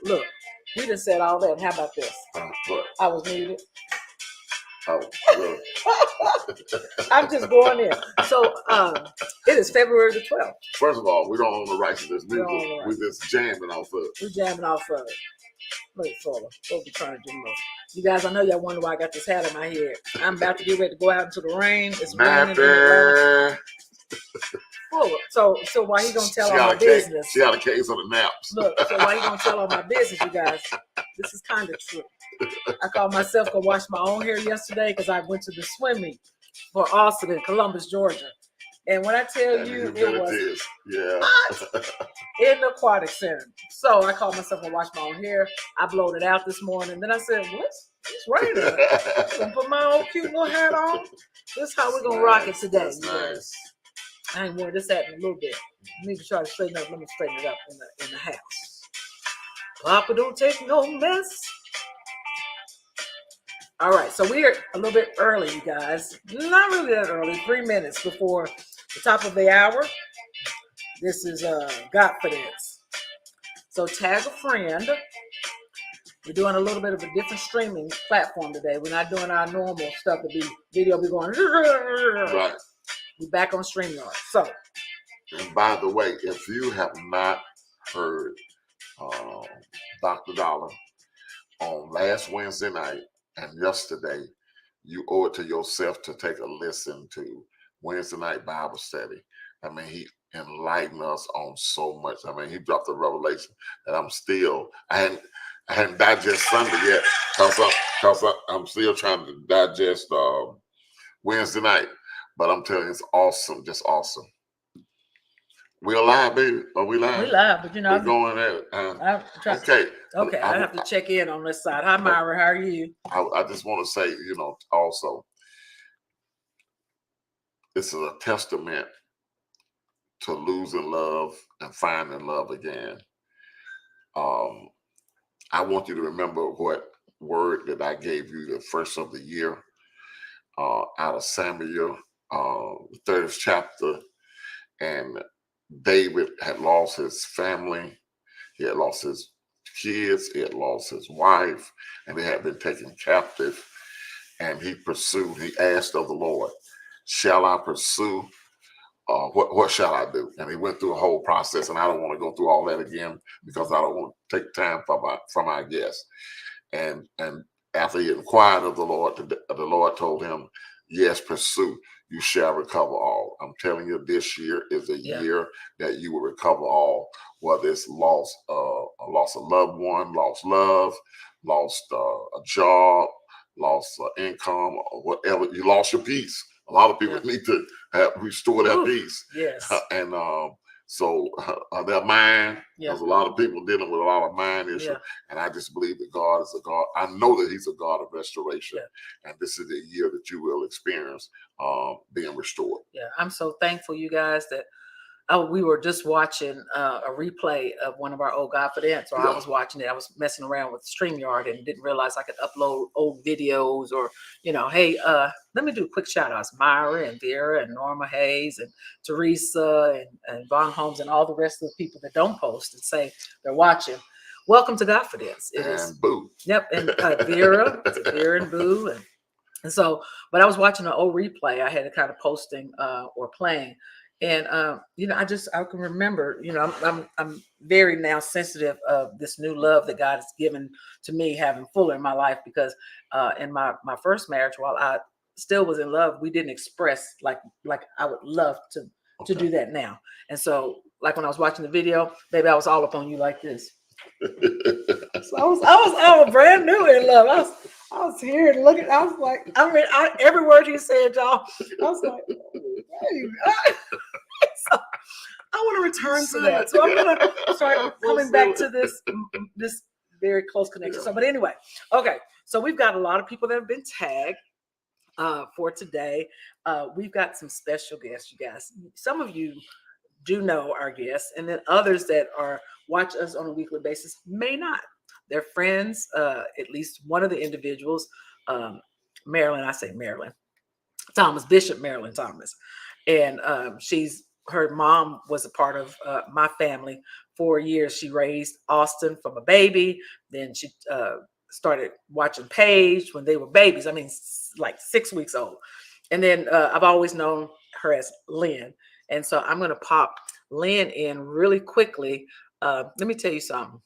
Look, you done said all that. How about this? What? I was muted. Oh, really? I'm just going in. So it is February the 12th. First of all, we don't own the rights to this music. Right. We just jamming off of it. We're jamming off of it. Look, Sola. We'll be trying to do most. You guys, I know y'all wonder why I got this hat on my head. I'm about to get ready to go out into the rain. It's raining. So why he gonna tell all my business? She got a case on the naps. Look, so why he gonna tell all my business, you guys? This is kind of true. I called myself to wash my own hair yesterday because I went to the swim meet for Austin in Columbus, Georgia. And when I tell you, it was hot in the aquatic center. So I called myself to wash my own hair. I blowed it out this morning. Then I said, it's raining. I'm gonna put my old cute little hat on. This is how we're gonna rock it today. Nice. I ain't worn this hat in a little bit. I need to try to straighten up. Let me straighten it up in the house. Papa don't take no mess. All right, so we're a little bit early, you guys. Not really that early, 3 minutes before the top of the hour. This is GodFidence. So tag a friend. We're doing a little bit of a different streaming platform today. We're not doing our normal stuff. The video be going. Right. We're back on StreamYard. So. And by the way, if you have not heard Dr. Dollar on last Wednesday night and yesterday, you owe it to yourself to take a listen to Wednesday night Bible study. I mean, he enlightened us on so much. I mean, he dropped a revelation that I hadn't digested Sunday yet because I'm still trying to digest Wednesday night. But I'm telling you, it's awesome, just awesome. We're live, baby. Are we live? We're live, but we're going at it. Okay. Okay, I have to check in on this side. Hi, Myra. How are you? I just want to say, also, this is a testament to losing love and finding love again. I want you to remember what word that I gave you the first of the year out of Samuel, the 30th chapter, and David had lost his family, he had lost his kids, he had lost his wife, and they had been taken captive. And he asked of the Lord, shall I pursue? What shall I do? And he went through a whole process, and I don't want to go through all that again because I don't want to take time from our guests. And after he inquired of the Lord told him, yes, pursue, you shall recover all. I'm telling you, this year is a year that you will recover all, whether it's loss of a loved one, lost love, lost a job, lost income, or whatever. You lost your peace. A lot of people need to restore their peace. Yes. And so their mind, there's a lot of people dealing with a lot of mind issues. Yeah. And I just believe that God is a God. I know that he's a God of restoration. Yeah. And this is the year that you will experience being restored. Yeah, I'm so thankful, you guys, that we were just watching a replay of one of our old GodFidence, or I was watching it. I was messing around with StreamYard and didn't realize I could upload old videos, or, hey, let me do quick shout outs. Myra and Vera and Norma Hayes and Teresa and Von Holmes and all the rest of the people that don't post and say they're watching. Welcome to GodFidence. It is Boo. Yep. And Vera and Boo. And so, but I was watching an old replay. I had it kind of posting or playing. And, I can remember, I'm very now sensitive of this new love that God has given to me, having Fuller in my life, because in my first marriage, while I still was in love, we didn't express like I would love to do that now. And so, like when I was watching the video, baby, I was all up on you like this. So I was brand new in love. I was here and looking. I was like, every word he said, y'all. I was like, so I want to return to that. So I'm gonna start coming back to this very close connection. So, but anyway, okay. So we've got a lot of people that have been tagged for today. We've got some special guests, you guys. Some of you do know our guests, and then others that watch us on a weekly basis may not. They're friends, at least one of the individuals, Marlyn, Bishop Marlyn Thomas. And she's her mom was a part of my family for years. She raised Austin from a baby. Then she started watching Paige when they were babies. I mean, like 6 weeks old. And then I've always known her as Lynn. And so I'm going to pop Lynn in really quickly. Let me tell you something.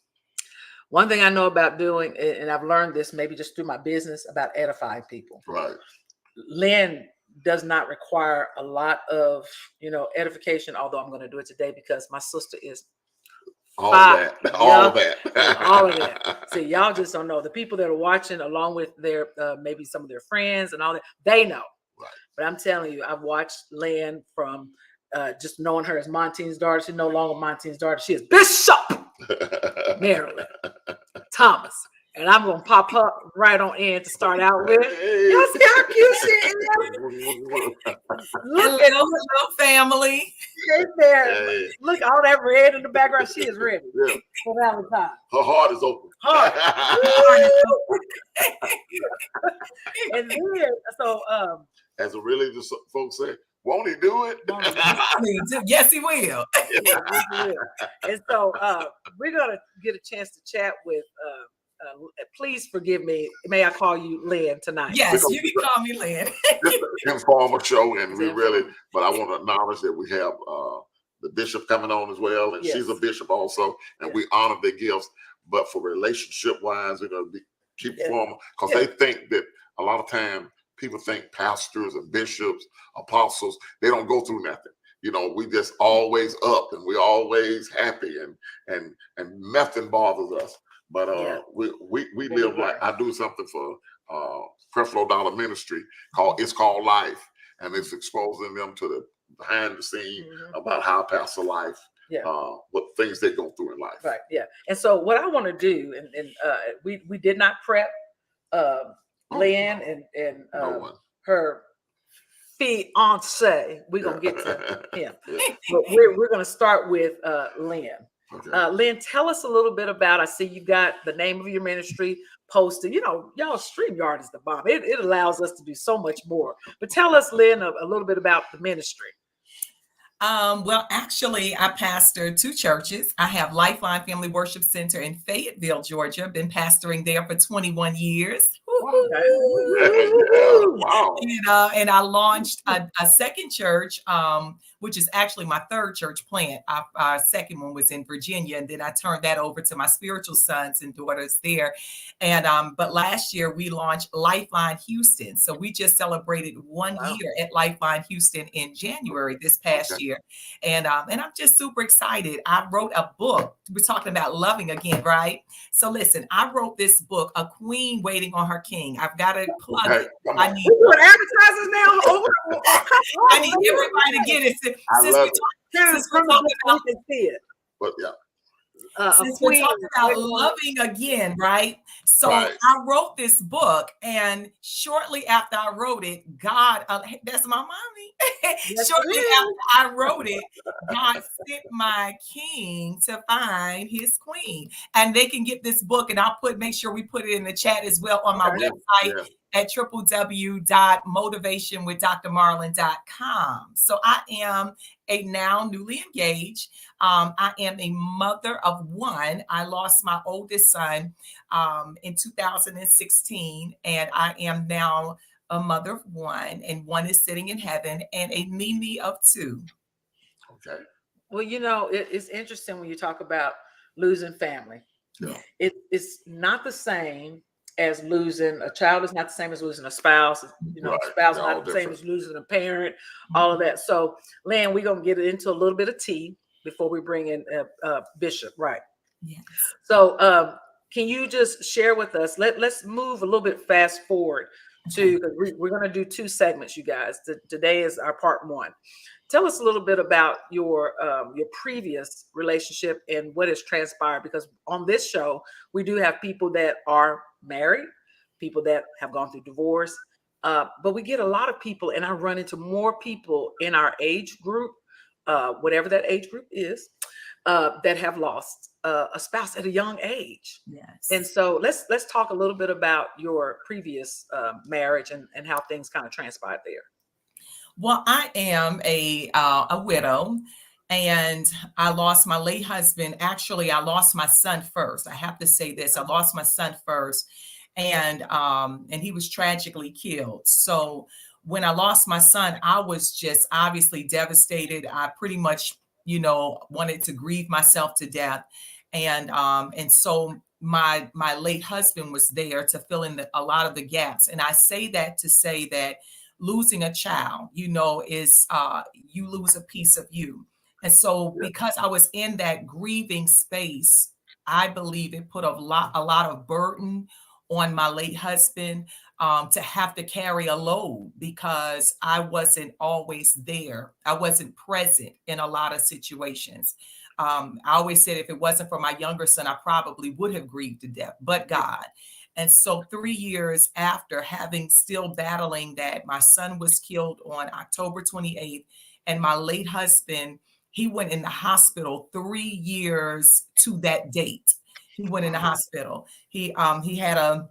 One thing I know about doing, and I've learned this maybe just through my business, about edifying people. Right. Lynn does not require a lot of, edification, although I'm going to do it today because my sister is all that. See, y'all just don't know. The people that are watching, along with their maybe some of their friends and all that, they know. Right. But I'm telling you, I've watched Lynn from just knowing her as Montine's daughter. She's no longer Montine's daughter. She is Bishop Marlyn Thomas. And I'm going to pop her right on in to start out with. Hey. Y'all see how cute she is? Look at hello, family. Hey there. Hey. Look, all that red in the background. She is ready for Valentine. Her heart is open. And then, so as a religious folks say, won't he do it? Yes, he will. And so we're gonna get a chance to chat with. Please forgive me. May I call you Lynn tonight? Yes, you can call me Lynn. It's an informal show, and we really. But I want to acknowledge that we have the bishop coming on as well, and she's a bishop also, and we honor their gifts. But for relationship wise, we're gonna keep formal because they think that a lot of time people think pastors and bishops, apostles, they don't go through nothing. We just always up, and we're always happy, and nothing bothers us. But we live like I do something for Creflo Dollar Ministry it's called Life, and it's exposing them to the behind the scene about how pastor life, what things they go through in life. Right. Yeah. And so what I want to do, and we did not prep Lynn and her fiance. We're gonna get to him, but we're gonna start with Lynn. Okay. Lynn, tell us a little bit about. I see you got the name of your ministry posted. Y'all StreamYard is the bomb. It allows us to do so much more. But tell us, Lynn, a little bit about the ministry. Well, actually, I pastor 2 churches. I have Lifeline Family Worship Center in Fayetteville, Georgia. Been pastoring there for 21 years. Wow. And I launched a second church, which is actually my 3rd church plant. Our second one was in Virginia, and then I turned that over to my spiritual sons and daughters there. And but last year we launched Lifeline Houston. So we just celebrated 1 year at Lifeline Houston in January this past year. And I'm just super excited. I wrote a book. We're talking about loving again, right? So listen, I wrote this book, A Queen Waiting on Her King. I've got to plug it. I need advertisers now. I need everybody to get it. Since we're talking about it. But since we're talking about loving again, right? So I wrote this book, and shortly after I wrote it, God, that's my mommy. Shortly after I wrote it, God sent my king to find his queen. And they can get this book, and make sure we put it in the chat as well on my website at www.motivationwithdrmarlyn.com. So I am a now newly engaged. I am a mother of 1. I lost my oldest son in 2016, and I am now a mother of 1, and 1 is sitting in heaven, and a Mimi of 2. Okay. Well, it's interesting when you talk about losing family. Yeah. It's not the same as losing a child. Is not the same as losing a spouse. A spouse is not the same as losing a parent. All of that. So, Lynn, we're gonna get into a little bit of tea before we bring in Bishop, right? Yes. So, can you just share with us? Let's move a little bit fast forward to, because we're gonna do 2 segments, you guys. Today is our part 1. Tell us a little bit about your previous relationship and what has transpired, because on this show, we do have people that are married, people that have gone through divorce, but we get a lot of people, and I run into more people in our age group, whatever that age group is, that have lost a spouse at a young age. Yes. And so let's talk a little bit about your previous marriage and how things kind of transpired there. Well, I am a widow, and I lost my late husband. Actually, I lost my son first. I have to say this: I lost my son first, and he was tragically killed. So when I lost my son, I was just obviously devastated. I pretty much, wanted to grieve myself to death, and so my late husband was there to fill in a lot of the gaps. And I say that to say that losing a child, is you lose a piece of you. And so Yeah. because I was in that grieving space, I believe it put a lot of burden on my late husband, to have to carry a load because I wasn't always there. I wasn't present in a lot of situations. I always said if it wasn't for my younger son, I probably would have grieved to death, but God. And so 3 years after having still battling that, my son was killed on October 28th, and my late husband, he went in the hospital 3 years to that date. He went in the hospital. He had a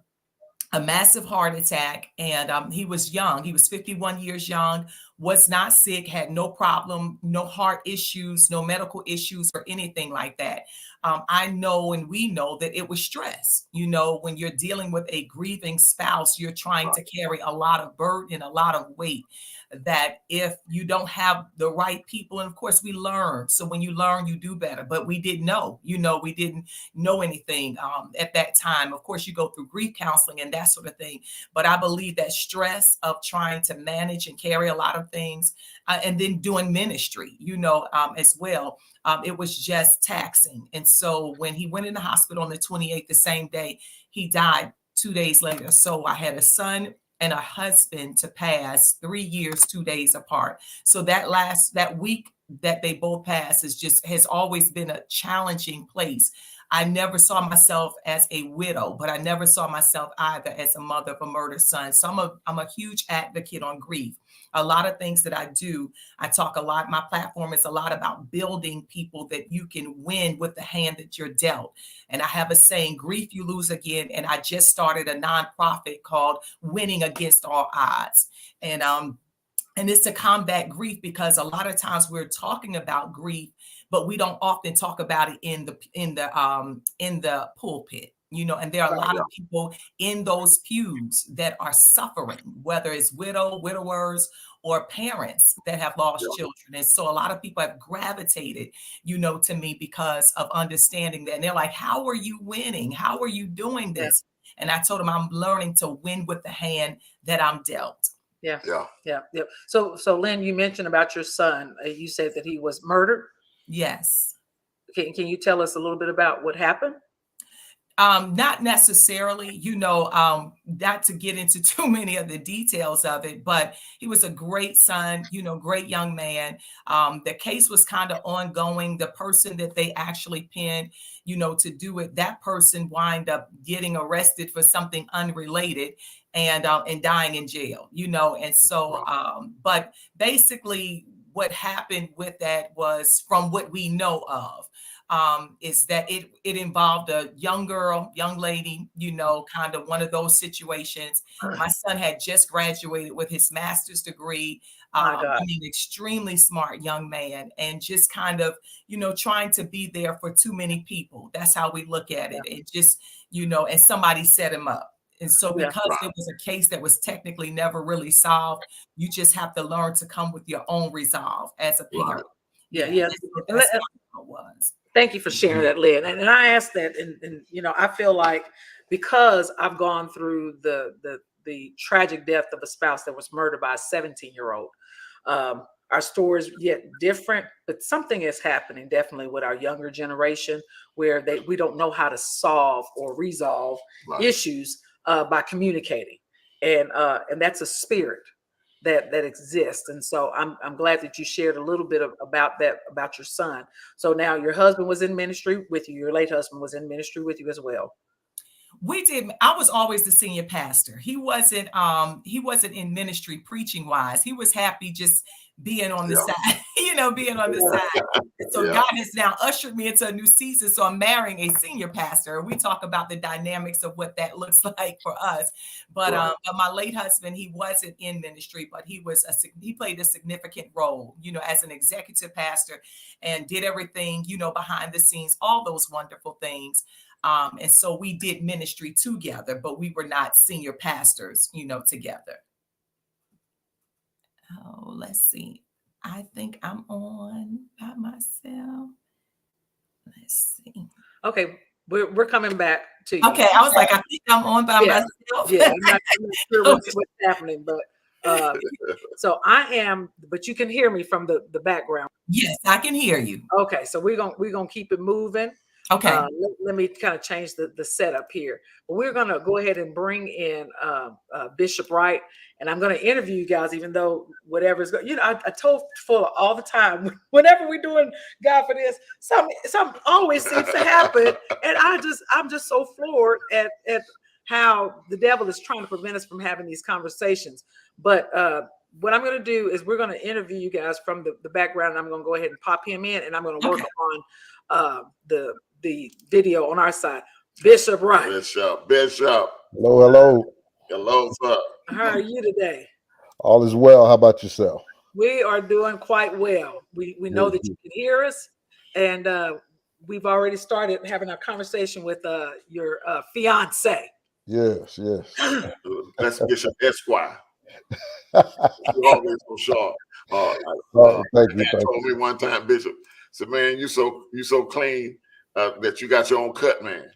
massive heart attack, and he was young. He was 51 years young, was not sick, had no problem, no heart issues, no medical issues or anything like that. I know, and we know that it was stress. When you're dealing with a grieving spouse, you're trying Right. to carry a lot of burden, a lot of weight, that if you don't have the right people, and of course we learn. So when you learn, you do better, but we didn't know, we didn't know anything at that time. Of course, you go through grief counseling and that sort of thing. But I believe that stress of trying to manage and carry a lot of things, and then doing ministry, as well, it was just taxing. And so when he went in the hospital on the 28th, the same day, he died 2 days later. So I had a son and a husband to pass 3 years, 2 days apart. So that week that they both passed has always been a challenging place. I never saw myself as a widow, but I never saw myself either as a mother of a murdered son. So I'm a huge advocate on grief. A lot of things that I do, I talk a lot. My platform is a lot about building people that you can win with the hand that you're dealt. And I have a saying, grief you lose again. And I just started a nonprofit called Winning Against All Odds. And it's to combat grief, because a lot of times we're talking about grief, but we don't often talk about it in the pulpit. And there are a Right. lot Yeah. of people in those pews that are suffering, whether it's widowers, or parents that have lost Yeah. children. And so a lot of people have gravitated, to me because of understanding that. And they're like, how are you winning? How are you doing Yeah. this? And I told them I'm learning to win with the hand that I'm dealt. Yeah. Yeah. Yeah. Yeah. So Lynn, you mentioned about your son. You said that he was murdered. Yes. Can you tell us a little bit about what happened? Not necessarily, not to get into too many of the details of it, but he was a great son, great young man. The case was kind of ongoing. The person that they actually pinned, to do it, that person wind up getting arrested for something unrelated, and dying in jail, and so, Right. but basically what happened with that was, from what we know of, is that it involved a young lady, kind of one of those situations. My son had just graduated with his master's degree. My God. I mean, extremely smart young man, and just kind of, trying to be there for too many people. That's how we look at Yeah. it. It just, and somebody set him up. And so Yeah. because Right. it was a case that was technically never really solved, you just have to learn to come with your own resolve as a Right. parent. Yeah. Yeah, Yeah. And that's how it was. thank you for sharing that, Lynn. And I asked that, and I feel like, because I've gone through the tragic death of a spouse that was murdered by a 17-year-old. Our story is yet different, but something is happening definitely with our younger generation, where we don't know how to solve or resolve Right. issues by communicating, and that's a spirit that exists. And so I'm glad that you shared a little bit about that, about your son. So now your husband was in ministry with you. Your late husband was in ministry with you as well. We did. I was always the senior pastor. He wasn't in ministry preaching wise. He was happy just being on the side, being on the side. So Yeah. God has now ushered me into a new season. So I'm marrying a senior pastor. We talk about the dynamics of what that looks like for us. But Right. but my late husband, he wasn't in ministry, but he played a significant role, as an executive pastor, and did everything, behind the scenes, all those wonderful things. And so we did ministry together, but we were not senior pastors, together. Oh, let's see. I think I'm on by myself. Let's see. Okay, we're coming back to you. Okay, I was like, I think I'm on by myself. Yeah, I'm not sure what's happening, but so I am, but you can hear me from the background. Yes, I can hear you. Okay, so we're gonna keep it moving. Okay. Let me kind of change the setup here. But we're gonna go ahead and bring in Bishop Wright, and I'm gonna interview you guys, even though whatever's going. I told Fuller all the time, whenever we're doing GodFidence, something always seems to happen, and I'm just so floored at how the devil is trying to prevent us from having these conversations. But what I'm going to do is we're going to interview you guys from the background, and I'm going to go ahead and pop him in, and I'm going to work on the video on our side. Bishop Wright. Bishop. Hello. Hello, sir. How are you today? All is well. How about yourself? We are doing quite well. We know that you can hear us, and we've already started having a conversation with your fiance. Yes. That's Bishop Esquire. You're always so sharp. Thank you. Told me one time, Bishop, said, "Man, you so clean that you got your own cut, man."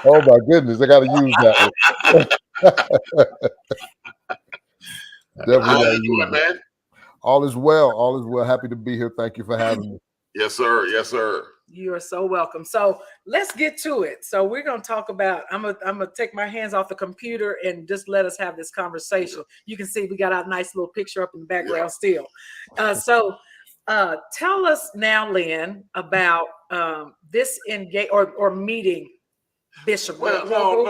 Oh my goodness, I got to use that one. Definitely. How you doing, man? All is well. Happy to be here. Thank you for having me. Yes, sir. You are so welcome. So let's get to it. So we're going to talk about, I'm gonna take my hands off the computer and just let us have this conversation. You can see we got our nice little picture up in the background still. So tell us now, Lynn, about this engage or meeting Bishop. Well, no.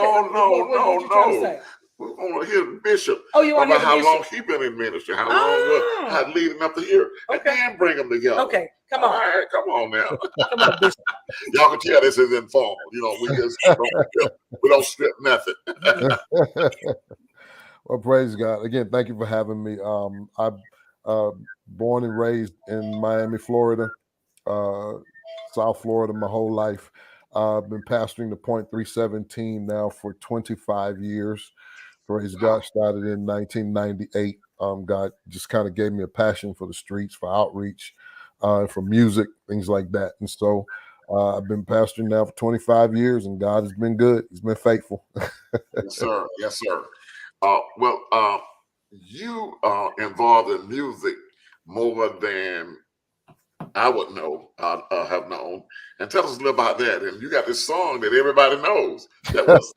We want to hear the Bishop about how long he been in ministry, how long how leading up to here, and then bring them together. Okay, come on. All right, come on now. Come on, Bishop. Y'all can tell this is informal. We just don't strip nothing. Well, praise God. Again, thank you for having me. I'm born and raised in Miami, Florida, South Florida my whole life. I've been pastoring the Point 317 now for 25 years. Praise God. Started in 1998. God just kind of gave me a passion for the streets, for outreach, for music, things like that. And so I've been pastoring now for 25 years, and God has been good. He's been faithful. Yes, sir. You are involved in music more than I would know, have known. And tell us a little about that. And you got this song that everybody knows. That was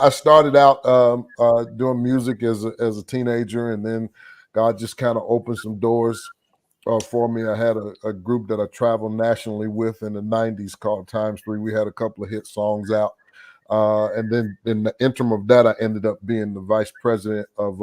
I started out doing music as a teenager, and then God just kind of opened some doors for me. I had a group that I traveled nationally with in the 90s called Times 3. We had a couple of hit songs out. And then in the interim of that, I ended up being the vice president of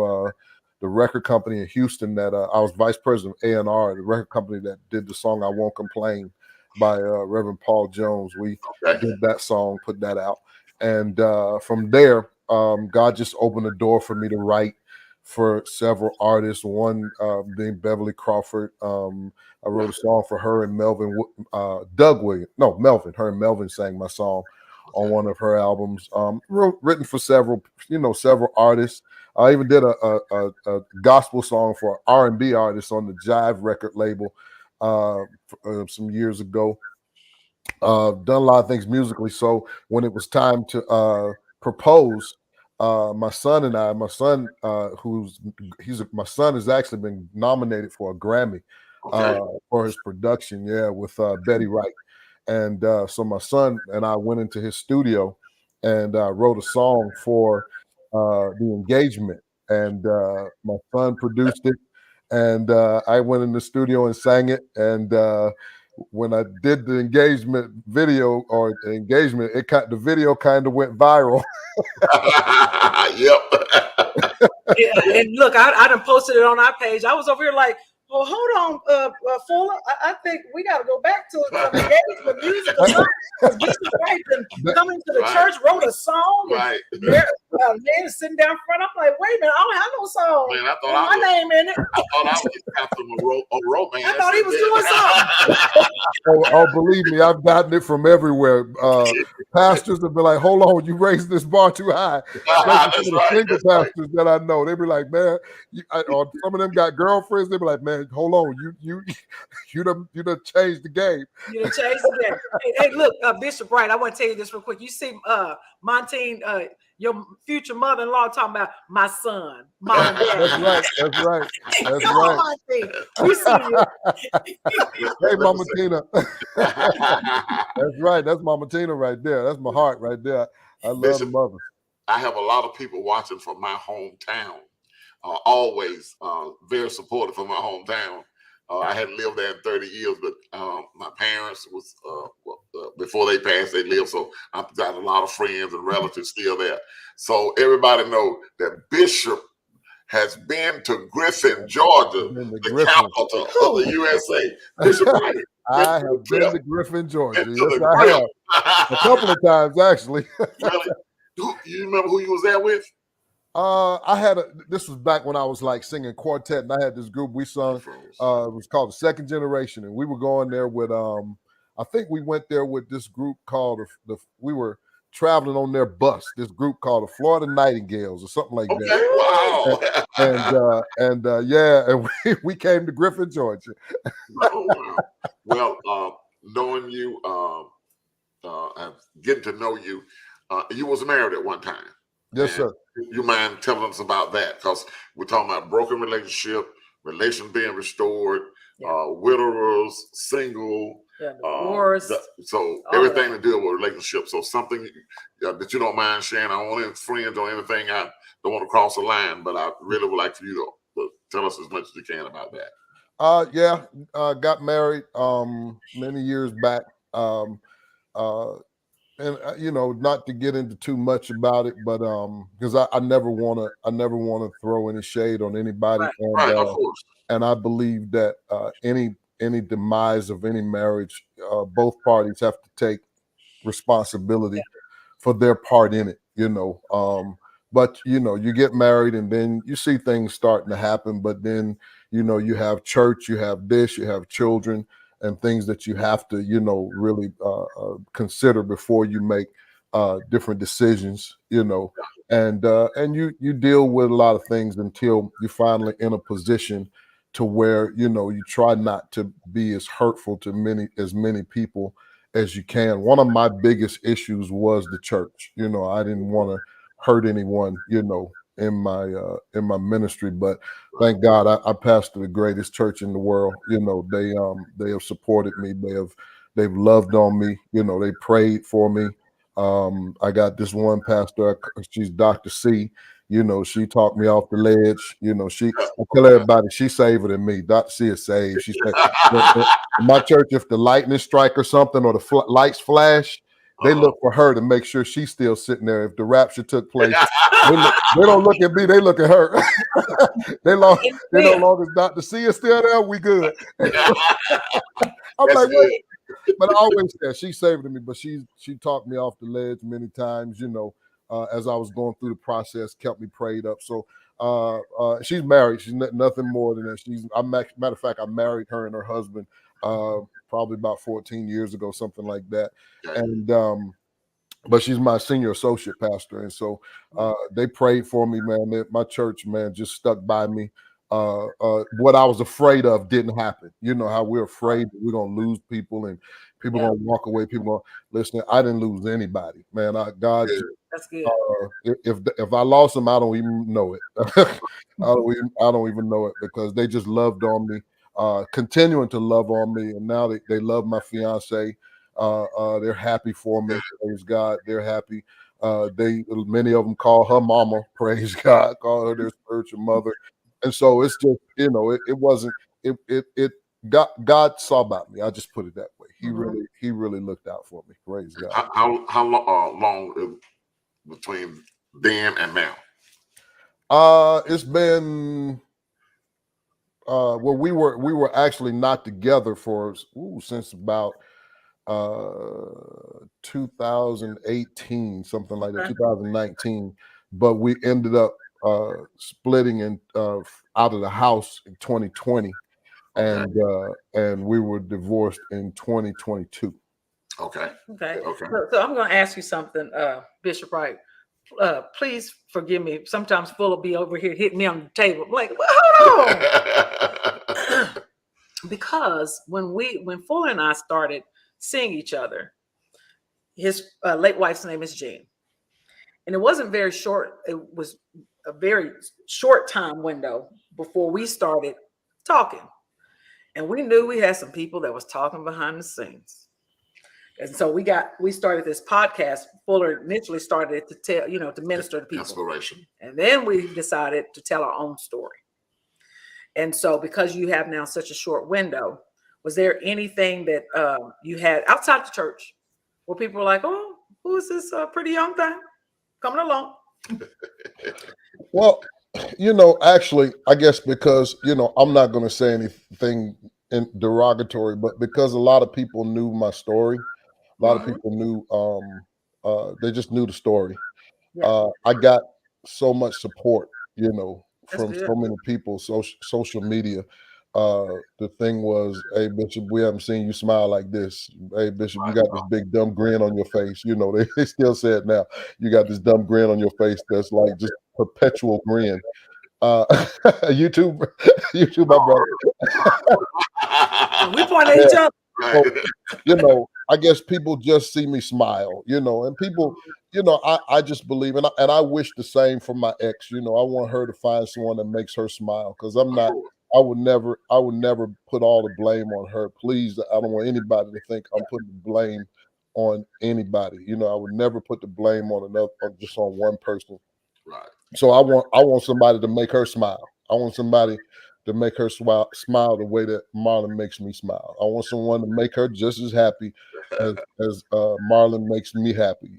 the record company in Houston that I was vice president of A&R, the record company that did the song I Won't Complain by Reverend Paul Jones. We did that song, put that out. And from there, God just opened a door for me to write for several artists, one being Beverly Crawford. I wrote a song for her and Melvin, her and Melvin sang my song on one of her albums. Written for several artists. I even did a gospel song for an R&B artist on the Jive record label some years ago. Done a lot of things musically. So when it was time to propose, my son has actually been nominated for a Grammy for his production, with Betty Wright. And so my son and I went into his studio and wrote a song for the engagement, and my son produced it, and I went in the studio and sang it, and when I did the engagement video or the engagement, the video kind of went viral. Yep. Yeah, and look, I done posted it on our page. I was over here like, well, hold on, Fuller. I think we got to go back to some engagement music or something. Because Bishop Wright coming to the church, wrote a song. Right. Man is sitting down front. I'm like, wait a minute, I don't have no song. Man, I thought my name in it. I thought I was Captain Romance. I thought he was doing something. Oh, believe me, I've gotten it from everywhere. Pastors have been like, hold on, you raised this bar too high. That's right. Single pastors that I know, they be like, man, or some of them got girlfriends. They be like, man, hold on, you done changed the game. You done changed the game. Hey, look, Bishop Wright, I want to tell you this real quick. You see, Montine, your future mother-in-law talking about my son, mom and dad. That's right. Come on, Montine. We see you. Hey, Mama Tina. That's right. That's Mama Tina right there. That's my heart right there. I love the mother. I have a lot of people watching from my hometown. Always very supportive of my hometown. I hadn't lived there in 30 years, but my parents was before they passed, they lived. So I've got a lot of friends and relatives still there. So everybody know that Bishop has been to Griffin, Georgia, the capital of the USA. Bishop Wright, I have been to Griffin, Georgia. Yes, I have. A couple of times, actually. Really? You remember who you was there with? This was back when I was like singing quartet, and I had this group we sung. It was called The Second Generation, and we were going there with I think we went there with this group called we were traveling on their bus, this group called the Florida Nightingales or something like that. Wow. And we came to Griffin, Georgia. Oh, wow. Well, knowing you, getting to know you, you was married at one time. Yes, sir. You mind telling us about that? Because we're talking about broken relationship, relations being restored, widowers, single, divorce. So everything to do with relationships. So something that you don't mind sharing. I don't want any friends or anything. I don't want to cross the line, but I really would like for you to tell us as much as you can about that. Got married many years back. And not to get into too much about it, but because I never want to throw any shade on anybody, right, of course. And I believe that any demise of any marriage, both parties have to take responsibility for their part in it. But you get married and then you see things starting to happen, but then you have church, you have this, you have children, and things that you have to, really consider before you make different decisions, and you deal with a lot of things until you finally in a position to where, you try not to be as hurtful to as many people as you can. One of my biggest issues was the church. I didn't want to hurt anyone, in my ministry, but thank God I pastor the greatest church in the world. They have supported me. They've loved on me. They prayed for me. I got this one pastor. She's Dr. C. She talked me off the ledge. I tell everybody she's safer than me. Dr. C is saved. She said, in my church, if the lightning strike or something or the lights flash, they look for her to make sure she's still sitting there. If the rapture took place, they don't look at me, they look at her. They no longer Dr. C is still there, we good. I'm like, wait. But I always said she's saving me, but she talked me off the ledge many times, as I was going through the process, kept me prayed up. So she's married. She's nothing more than that. Matter of fact, I married her and her husband probably about 14 years ago, something like that. And but she's my senior associate pastor, and so they prayed for me, man. My church, man, just stuck by me. What I was afraid of didn't happen. You know how we're afraid that we're gonna lose people and people gonna walk away. People gonna listen. I didn't lose anybody, man. God, that's good. If I lost them, I don't even know it. I don't even know it because they just loved on me. Continuing to love on me, and now they love my fiance. They're happy for me. Praise God, they're happy. Many of them call her mama. Praise God, call her their spiritual mother. And so it's just it God saw about me. I just put it that way. Mhm. He really looked out for me. Praise God. How long between then and now? It's been well, we were actually not together for since about 2018, something like that, Okay. 2019. But we ended up splitting and out of the house in 2020, Okay. and we were divorced in 2022. Okay. Okay. Okay. So I'm going to ask you something, Bishop Wright. Please forgive me. Sometimes Full will be over here hitting me on the table. I'm like, well, hold on. Because when Fuller and I started seeing each other, his late wife's name is Jean, and it wasn't very short. It was a very short time window before we started talking, and we knew we had some people that was talking behind the scenes. And so we started this podcast. Fuller initially started it to tell, to minister to people. Inspiration. And then we decided to tell our own story. And so because you have now such a short window, was there anything that you had outside the church where people were like, oh, who is this pretty young thing coming along? Well, actually, I guess because, I'm not going to say anything derogatory, but because a lot of people knew my story, a lot of people knew, they just knew the story. Yeah. I got so much support, That's from good. so many people, social media. The thing was, hey, Bishop, we haven't seen you smile like this. Hey, Bishop, you got this big dumb grin on your face. They still say it now. You got this dumb grin on your face that's like just perpetual grin. YouTube, my brother. We point at each other. So, I guess people just see me smile, and people, I just believe, and I wish the same for my ex. I want her to find someone that makes her smile, because I would never put all the blame on her. Please, I don't want anybody to think I'm putting the blame on anybody. I would never put the blame on another, just on one person. Right. So I want somebody to make her smile. I want somebody to make her smile the way that Marlyn makes me smile. I want someone to make her just as happy as Marlyn makes me happy.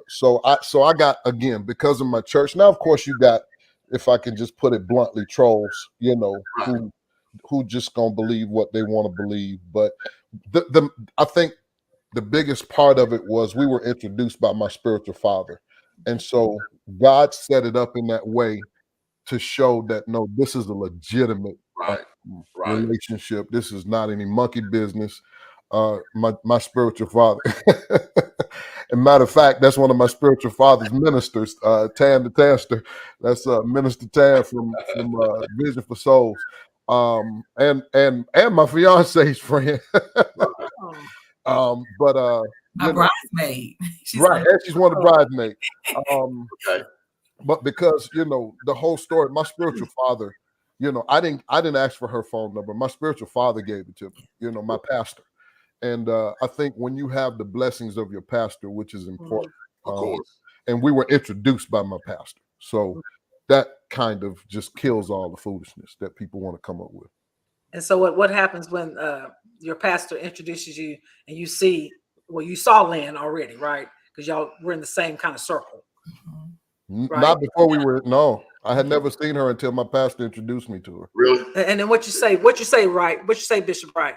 So I got, again, because of my church. Now, of course, you got, if I can just put it bluntly, trolls. Who just gonna believe what they want to believe. But I think the biggest part of it was we were introduced by my spiritual father, and so God set it up in that way to show that, no, this is a legitimate Right. relationship. This is not any monkey business. My spiritual father, and matter of fact, that's one of my spiritual father's ministers, Tam the Taster. That's Minister Tam from Vision for Souls, and my fiance's friend. But My bridesmaid. She's right, and she's one of the bridesmaids. Okay. But because the whole story, my spiritual father, I didn't ask for her phone number. My spiritual father gave it to me. My pastor, and I think when you have the blessings of your pastor, which is important, Of course. and we were introduced by my pastor, so that kind of just kills all the foolishness that people want to come up with. And so what happens when your pastor introduces you and you see, well, you saw Lynn already, right? Because y'all were in the same kind of circle. Right. Not before we were. No, I had never seen her until my pastor introduced me to her. Really? And then what you say, Wright? What you say, Bishop Wright?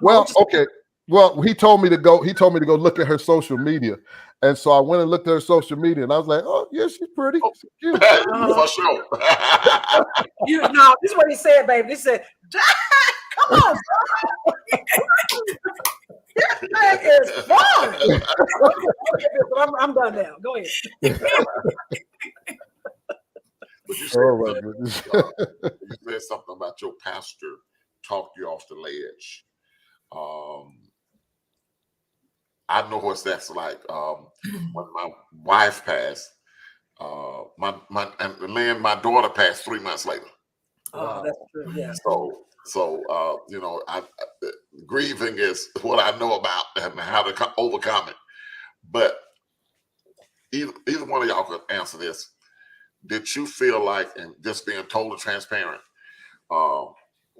Well, okay. Well, he told me to go look at her social media. And so I went and looked at her social media, and I was like, oh, yeah, she's pretty. She's cute. For sure. This is what he said, baby. He said, come on, bro. That is fun. I'm done now. Go ahead. You said something about your pastor talked you off the ledge. I know what that's like. When my wife passed, my daughter passed 3 months later. Oh, that's true. Yeah. So grieving is what I know about and how to overcome it. But either one of y'all could answer this. Did you feel like, and just being totally transparent,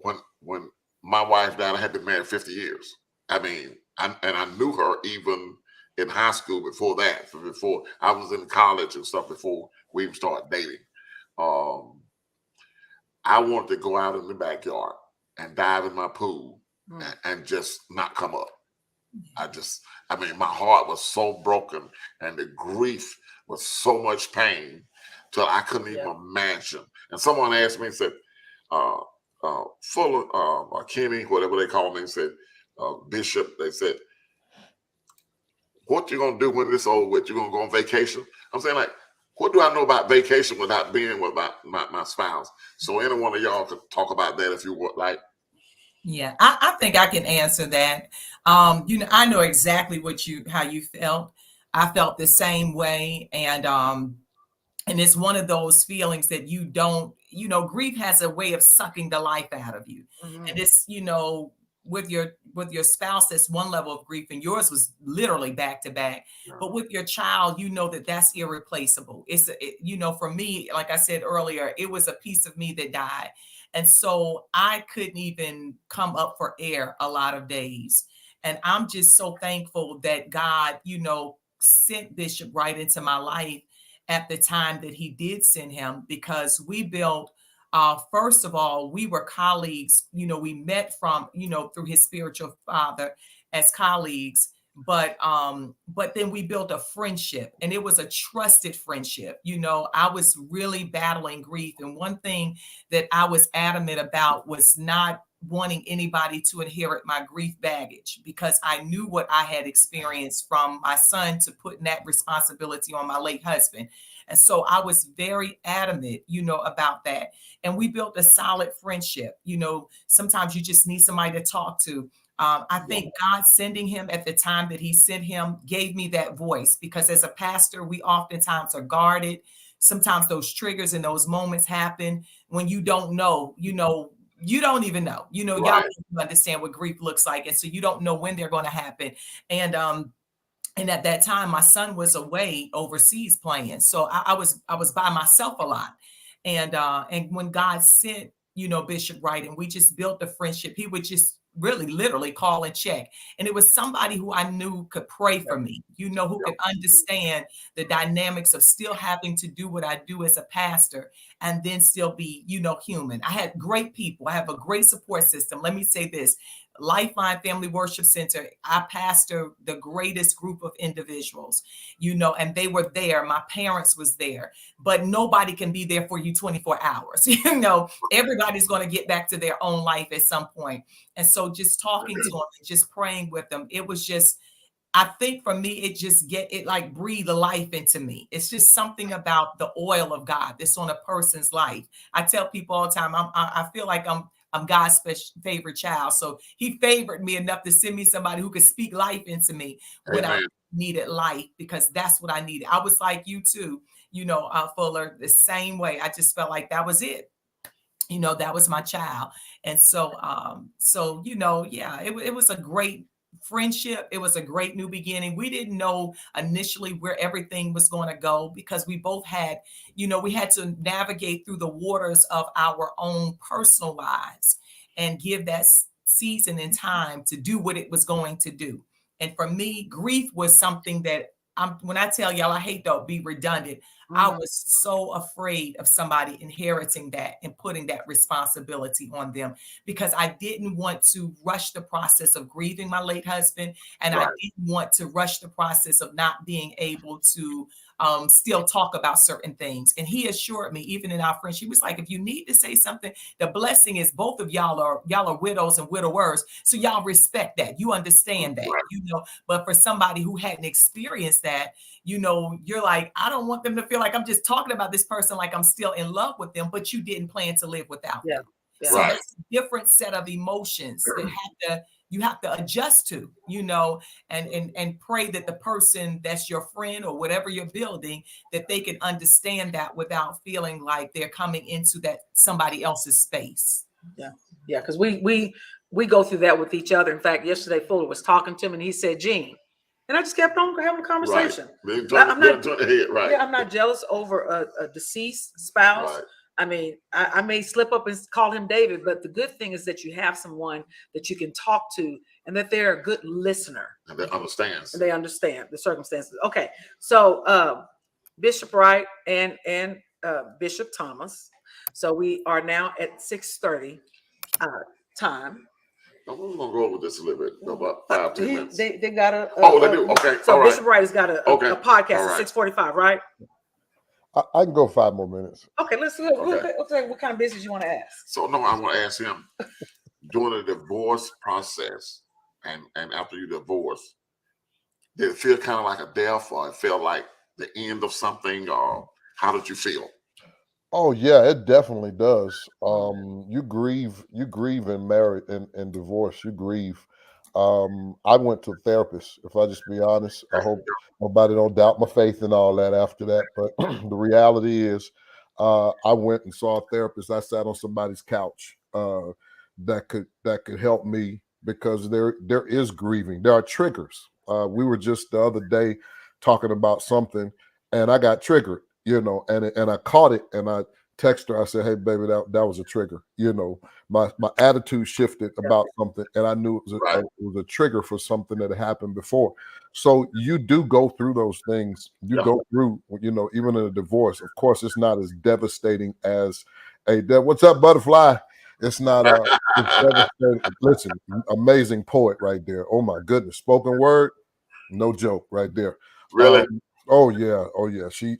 when my wife died, I had been married 50 years. I mean, I knew her even in high school before that. So before I was in college and stuff, before we even started dating. I wanted to go out in the backyard and dive in my pool and just not come up. I mean, my heart was so broken and the grief was so much pain till I couldn't even imagine. And someone asked me, said, Fuller, or Kenny, whatever they call me, said, Bishop, they said, what you gonna do when this over with? You gonna go on vacation? I'm saying, like, what do I know about vacation without being with my spouse? So any one of y'all could talk about that if you would like. Yeah, I think I can answer that. I know exactly how you felt. I felt the same way. And it's one of those feelings that you don't, grief has a way of sucking the life out of you. And it's, with your spouse, that's one level of grief, and yours was literally back to back. But with your child, that's irreplaceable. For me, like I said earlier, it was a piece of me that died. And so I couldn't even come up for air a lot of days. And I'm just so thankful that God, sent Bishop Wright into my life at the time that he did send him, because we built, first of all, we were colleagues. We met from, through his spiritual father as colleagues. But then we built a friendship, and it was a trusted friendship. I was really battling grief. And one thing that I was adamant about was not wanting anybody to inherit my grief baggage, because I knew what I had experienced from my son to putting that responsibility on my late husband. And so I was very adamant, about that. And we built a solid friendship. Sometimes you just need somebody to talk to. I think God sending him at the time that he sent him gave me that voice, because as a pastor, we oftentimes are guarded. Sometimes those triggers and those moments happen when you don't know, you don't even know, y'all don't understand what grief looks like. And so you don't know when they're going to happen. And at that time, my son was away overseas playing. So I was by myself a lot. And when God sent, Bishop Wright, and we just built a friendship, he would just really literally call and check. And it was somebody who I knew could pray for me, who could understand the dynamics of still having to do what I do as a pastor and then still be, human. I had great people. I have a great support system. Let me say this. Lifeline Family Worship Center, I pastor the greatest group of individuals, and they were there. My parents was there, but nobody can be there for you 24 hours. Everybody's going to get back to their own life at some point. And so just talking to them and just praying with them, it was just, I think for me, it like breathed life into me. It's just something about the oil of God that's on a person's life. I tell people all the time, I feel like I'm God's favorite child. So he favored me enough to send me somebody who could speak life into me when I needed life, because that's what I needed. I was like you too, Fuller, the same way. I just felt like that was it. That was my child. And so, it was a great friendship. It was a great new beginning. We didn't know initially where everything was going to go, because we both had, we had to navigate through the waters of our own personal lives and give that season and time to do what it was going to do. And for me, grief was something that when I tell y'all, I hate to be redundant. I was so afraid of somebody inheriting that and putting that responsibility on them, because I didn't want to rush the process of grieving my late husband. And I didn't want to rush the process of not being able to still talk about certain things. And he assured me, even in our friendship, he was like, if you need to say something, the blessing is both of y'all are widows and widowers. So y'all respect that. You understand that, but for somebody who hadn't experienced that, you're like, I don't want them to feel like I'm just talking about this person like I'm still in love with them, but you didn't plan to live without them. So that's a different set of emotions that you have to adjust to, and pray that the person that's your friend or whatever you're building, that they can understand that without feeling like they're coming into that somebody else's space. Yeah. Because we go through that with each other. In fact, yesterday Fuller was talking to him and he said, Gene, and I just kept on having a conversation. I'm not I'm not jealous over a deceased spouse. I mean, I may slip up and call him David, but the good thing is that you have someone that you can talk to and that they're a good listener. And they understands. And they understand the circumstances. Okay. So Bishop Wright and Bishop Thomas. So we are now at 6:30 time. I'm gonna go over this a little bit, about 5-10 minutes. They got a they do. Okay. So all right. Bishop Wright has got a podcast All right. at 6:45, right? I can go 5 more minutes. Okay, let's look. Okay. What kind of business you want to ask? So no, I want to ask him during the divorce process and after you divorce, did it feel kind of like a death, or it felt like the end of something, or how did you feel? Oh yeah, it definitely does. You grieve in marriage and divorce. You grieve. I went to a therapist. If I just be honest, I hope nobody don't doubt my faith and all that after that. But the reality is, I went and saw a therapist. I sat on somebody's couch that could help me, because there is grieving. There are triggers. We were just the other day talking about something, and I got triggered. And I caught it, and I texted her. I said, "Hey, baby, that was a trigger." My attitude shifted about something, and I knew it was a trigger for something that had happened before. So you do go through those things. You go through, even in a divorce. Of course, it's not as devastating as what's up, butterfly? It's not. It's devastating. Listen, amazing poet right there. Oh my goodness, spoken word, no joke right there. Really? Oh yeah. She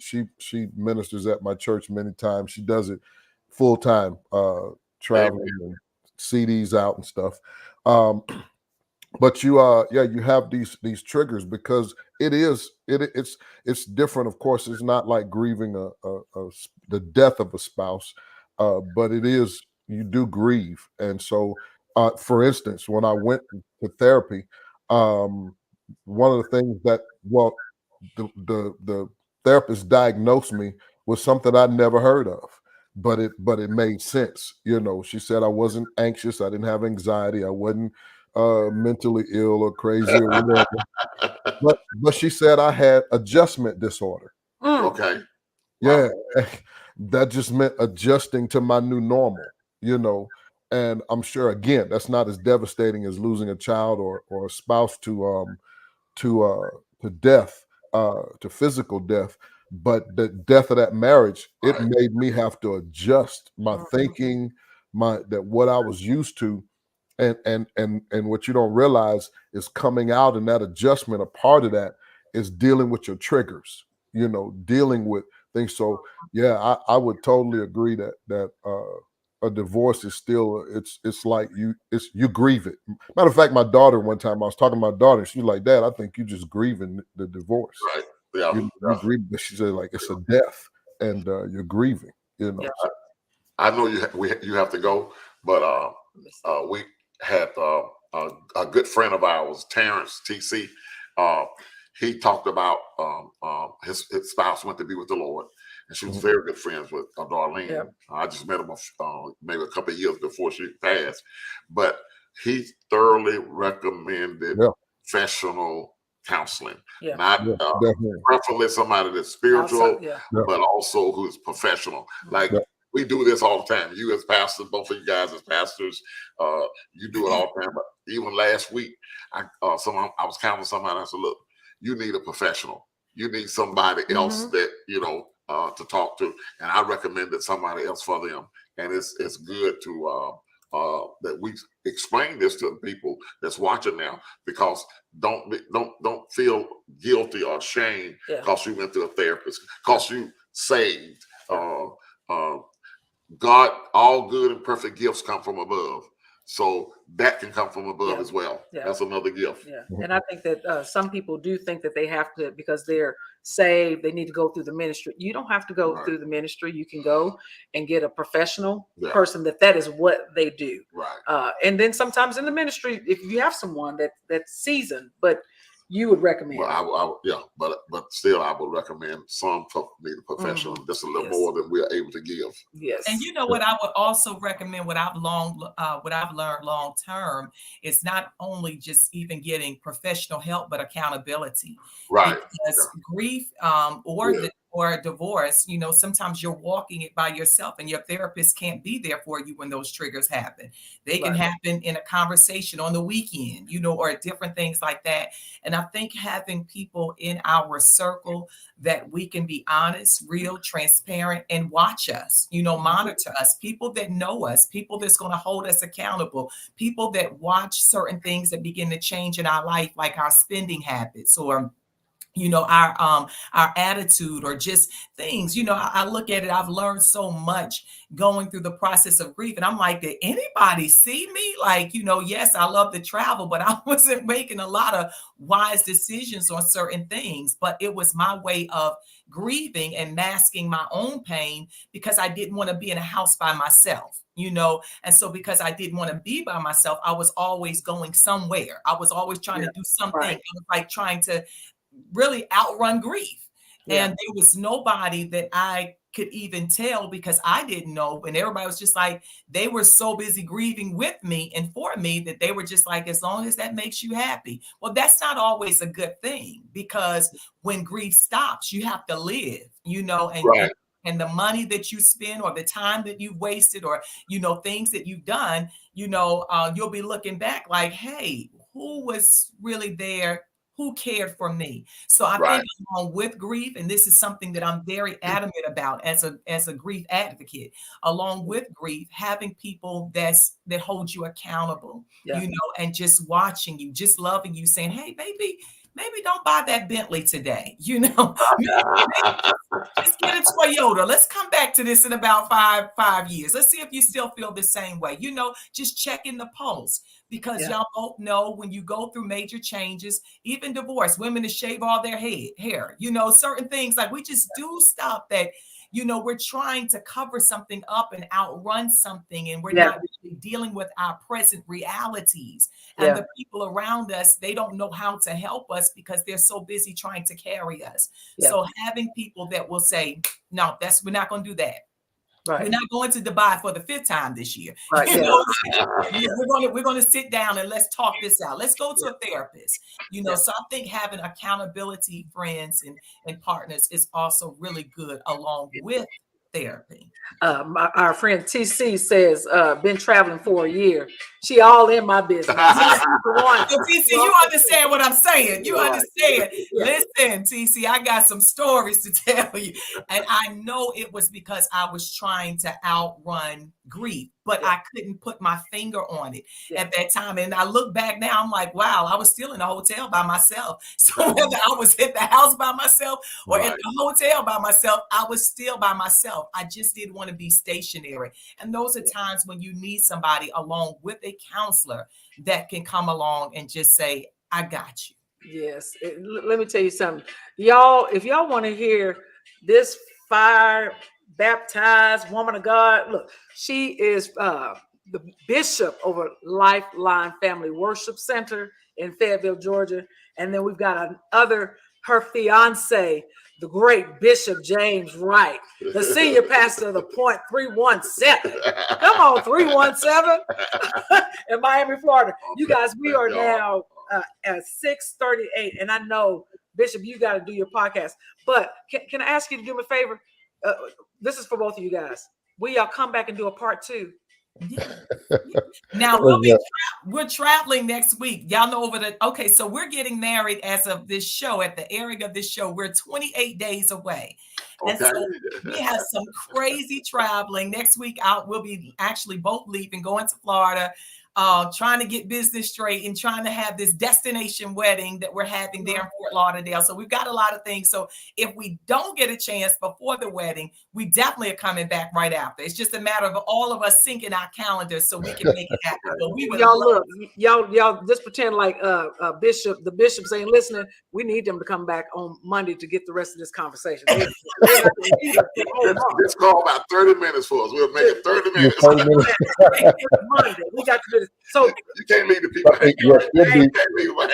ministers at my church many times. She does it full time, traveling and CDs out and stuff. But you have these triggers, because it's different. Of course, it's not like grieving the death of a spouse, but it is, you do grieve. And so, for instance, when I went to therapy, one of the things that the therapist diagnosed me with something I'd never heard of, but it made sense. She said I wasn't anxious, I didn't have anxiety, I wasn't mentally ill or crazy or whatever. but she said I had adjustment disorder. Okay. Yeah. That just meant adjusting to my new normal, and I'm sure, again, that's not as devastating as losing a child or a spouse to death, to physical death. But the death of that marriage, it made me have to adjust my thinking, that what I was used to, and what you don't realize is coming out in that adjustment. A part of that is dealing with your triggers, dealing with things. So yeah, I would totally agree that a divorce is still, it's like you grieve it. Matter of fact, my daughter, one time I was talking to my daughter, she's like, "Dad, I think you just grieving the divorce." Right. Yeah. You grieve. She said, like, it's a death, and you're grieving. I know you have to go, but we had a good friend of ours, Terrence TC. He talked about his spouse went to be with the Lord, and she was very good friends with Darlene. Yep. I just met him maybe a couple of years before she passed, but he thoroughly recommended professional counseling, not preferably somebody that's spiritual, but also who's professional. Like we do this all the time. You as pastors, both of you guys as pastors, you do it all the time. But even last week, I was counseling somebody. I said, "Look, you need a professional. You need somebody else that to talk to." And I recommended somebody else for them. And it's good to that we explain this to people that's watching now, because don't feel guilty or shame because you went to a therapist, because you saved. God, all good and perfect gifts come from above. So that can come from above as well. That's another gift. Yeah. And I think that some people do think that they have to, because they're saved, they need to go through the ministry. You don't have to go through the ministry. You can go and get a professional person that is what they do. Right. And then sometimes in the ministry, if you have someone that's seasoned, but you would recommend. Well, but still, I would recommend some need a professional, just a little more than we are able to give. Yes. And you know what I would also recommend, what I've learned long term, is not only just even getting professional help, but accountability. Right. Because grief or or a divorce, you know, sometimes you're walking it by yourself and your therapist can't be there for you when those triggers happen. They can happen in a conversation on the weekend, you know, or different things like that. And I think having people in our circle that we can be honest, real, transparent, and watch us, you know, monitor us, people that know us, people that's going to hold us accountable, people that watch certain things that begin to change in our life, like our spending habits or you know, our attitude or just things, you know, I look at it, I've learned so much going through the process of grief. And I'm like, did anybody see me? Like, you know, yes, I love to travel, but I wasn't making a lot of wise decisions on certain things, but it was my way of grieving and masking my own pain because I didn't want to be in a house by myself, you know? And so because I didn't want to be by myself, I was always going somewhere. I was always trying to do something. I was like trying to really outrun grief. And there was nobody that I could even tell because I didn't know. And everybody was just like, they were so busy grieving with me and for me that they were just like, as long as that makes you happy. Well, that's not always a good thing because when grief stops, you have to live, you know, and the money that you spend or the time that you've wasted or, you know, things that you've done, you know, you'll be looking back like, hey, who was really there? Who cared for me? So I think along with grief, and this is something that I'm very adamant about as a grief advocate, along with grief, having people that hold you accountable, you know, and just watching you, just loving you, saying, hey, maybe don't buy that Bentley today, you know, just get a Toyota. Let's come back to this in about five years. Let's see if you still feel the same way, you know, just checking the pulse. Because y'all both know when you go through major changes, even divorce, women to shave all their hair, you know, certain things like we just do stuff that, you know, we're trying to cover something up and outrun something. And we're not really dealing with our present realities. And the people around us, they don't know how to help us because they're so busy trying to carry us. So having people that will say, no, we're not going to do that. We're not going to Dubai for the 5th time this year. You know, we're going to sit down and let's talk this out. Let's go to a therapist. You know, so I think having accountability friends and partners is also really good along with therapy. Our friend TC says, been traveling for a year. She all in my business. So TC, you understand what I'm saying. You understand. Listen, TC, I got some stories to tell you. And I know it was because I was trying to outrun grief, but I couldn't put my finger on it at that time. And I look back now, I'm like, wow, I was still in a hotel by myself. So whether I was at the house by myself or at the hotel by myself, I was still by myself. I just didn't want to be stationary. And those are times when you need somebody along with a counselor that can come along and just say, I got you. Yes. Let me tell you something. Y'all, if y'all want to hear this fire baptized woman of God, look, she is the bishop over Lifeline Family Worship Center in Fayetteville, Georgia. And then we've got her fiance, the great Bishop James Wright, the senior pastor of the Point 317. Come on, 317 in Miami, Florida. You guys, we are now at 6:38, and I know, Bishop, you got to do your podcast. But can I ask you to do me a favor? This is for both of you guys. Will y'all come back and do a part 2? Now we're traveling next week. Y'all know okay, so we're getting married as of this show, at the airing of this show. We're 28 days away. And so we have some crazy traveling. Next week out, we'll be actually both leaving, going to Florida, trying to get business straight and trying to have this destination wedding that we're having there in Fort Lauderdale. So we've got a lot of things. So if we don't get a chance before the wedding, we definitely are coming back right after. It's just a matter of all of us syncing our calendars so we can make it happen. But we would y'all just pretend like the bishop's ain't listening. We need them to come back on Monday to get the rest of this conversation. This call about 30 minutes for us. We'll make it 30 minutes. Monday. We got to do this. So you can't leave the people.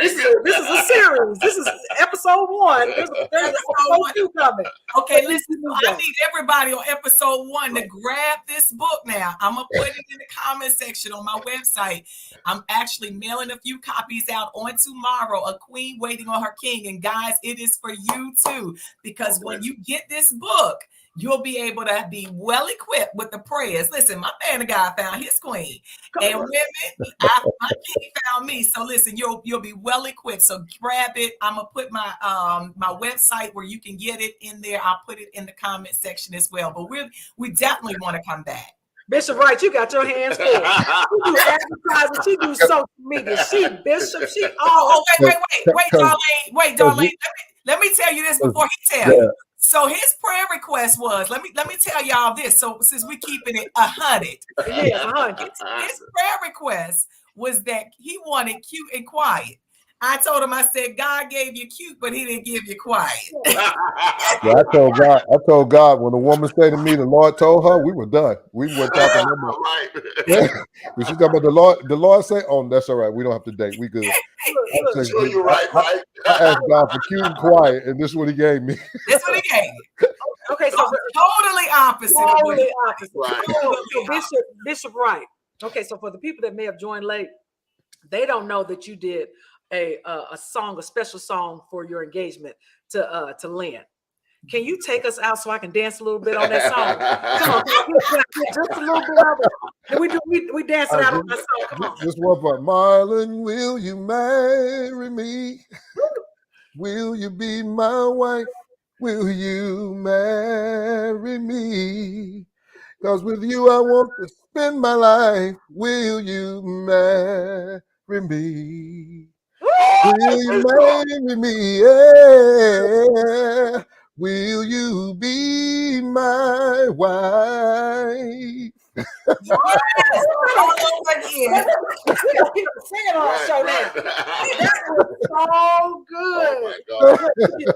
This is a series. This is episode episode 1. There's episode 2 coming. Okay, listen, I need everybody on episode 1 to grab this book now. I'm going to put it in the comment section on my website. I'm actually mailing a few copies out on tomorrow, A Queen Waiting on Her King. And guys, it is for you too, because when you get this book, you'll be able to be well equipped with the prayers. Listen, my man of God found his queen, and women, my king found me. So listen, you'll be well equipped. So grab it. I'm gonna put my my website where you can get it in there. I'll put it in the comment section as well. But we definitely want to come back. Bishop Wright, you got your hands full. She do advertising. She do social media. She Bishop. She wait, Darlene. Let me tell you this before he tells you. So his prayer request was, let me tell y'all this. So since we keeping it 100, yeah, 100. His prayer request was that he wanted cute and quiet. I told him, I said, God gave you cute, but he didn't give you quiet. Yeah, I told God when a woman said to me, the Lord told her, we were done. We weren't talking no more. When she talking about the Lord say, oh, that's all right. We don't have to date. We good. You're right. I asked God for cute and quiet, and this is what he gave me. That's what he gave me. Okay, so totally opposite. Totally opposite. Right. So Bishop Wright. Okay, so for the people that may have joined late, they don't know that you did a special song for your engagement to Lynn. Can you take us out so I can dance a little bit on that song? Come on, can I get just a little bit of it? We dancing out on that song. Come on. Just one part. Marlyn, will you marry me? Will you be my wife? Will you marry me? Because with you I want to spend my life. Will you marry me? Will you marry me? Yeah. Will you be my wife? All over again. Sing it on the show now. That was so good. Oh my God.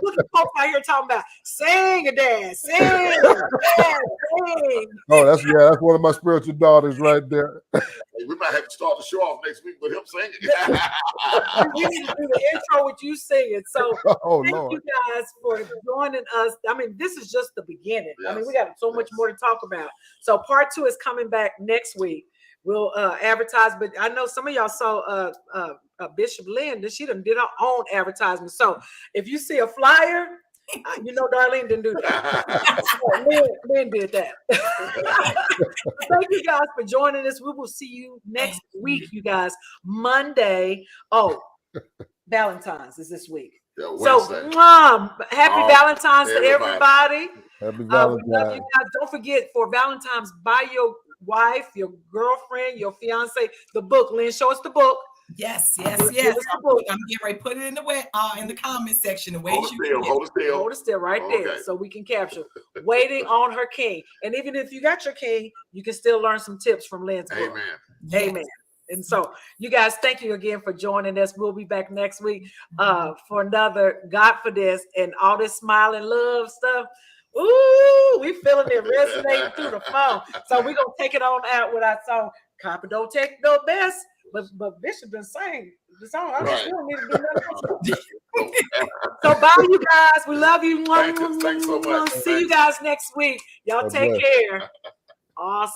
Look at folks out here talking about sing and dance, sing and dance, sing. Oh, that's one of my spiritual daughters right there. We might have to start the show off next week with him singing. We need to do the intro with you singing. So thank you guys for joining us. I mean, this is just the beginning. Yes. I mean, we got so much more to talk about. So part 2 is coming back next week. We'll advertise, but I know some of y'all saw Bishop Lynn. She done did her own advertisement. So if you see a flyer, you know Darlene didn't do that. Lynn did that. Thank you guys for joining us. We will see you next week, you guys. Monday. Oh, Valentine's is this week. Yeah, so, happy Valentine's to everybody. Happy We love Valentine's. you guys. Don't forget, for Valentine's, buy your wife, your girlfriend, your fiance the book. Lynn, show us the book. Yes. I'm getting ready to put it in the comment section. Hold it still right there, so we can capture Waiting on Her King. And even if you got your king, you can still learn some tips from Lynn's book. Amen. And so, you guys, thank you again for joining us. We'll be back next week for another GodFidence and all this smile and love stuff. Ooh, we feeling it resonating through the phone. So we're gonna take it on out with our song. Copper don't take no best. But Bishop been saying the song. I don't need to do nothing else. So bye, you guys. We love you. Thanks so much. See you guys next week. Y'all take care. Awesome.